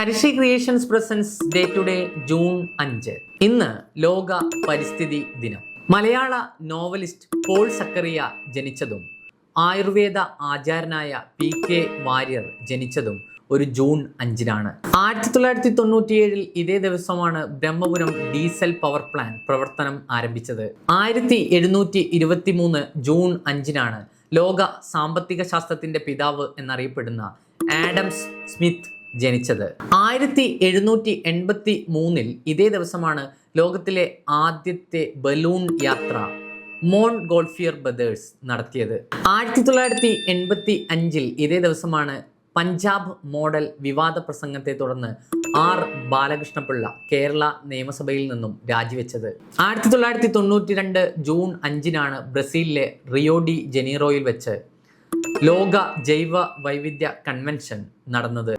Harisree creations presents day to day June 5. ഇന്ന് ലോക പരിസ്ഥിതി ദിനം. മലയാള നോവലിസ്റ്റ് പോൾ സക്കറിയ ജനിച്ചതും ആയുർവേദ ആചാര്യനായ PK വാര്യർ ജനിച്ചതും ഒരു ജൂൺ 5-നാണ്. 1997 ഇതേ ദിവസമാണ് ബ്രഹ്മപുരം ഡീസൽ പവർ പ്ലാന്റ് പ്രവർത്തനം ആരംഭിച്ചത്. 1723 ജൂൺ 5-നാണ് ലോക സാമ്പത്തിക ശാസ്ത്രത്തിന്റെ പിതാവ് എന്നറിയപ്പെടുന്ന ആഡംസ് സ്മിത്ത് ജനിച്ചത്. 1783 ഇതേ ദിവസമാണ് ലോകത്തിലെ ആദ്യത്തെ ബലൂൺ യാത്ര മോൺഗോൾഫിയർ ബ്രദേഴ്സ് നടത്തിയത്. 1985 ഇതേ ദിവസമാണ് പഞ്ചാബ് മോഡൽ വിവാദ പ്രസംഗത്തെ തുടർന്ന് ബാലകൃഷ്ണപിള്ള കേരള നിയമസഭയിൽ നിന്നും രാജിവെച്ചത്. 1992 ജൂൺ 5-നാണ് ബ്രസീലിലെ റിയോ ഡി ജനീറോയിൽ വെച്ച് ലോക ജൈവ വൈവിധ്യ കൺവെൻഷൻ നടന്നത്.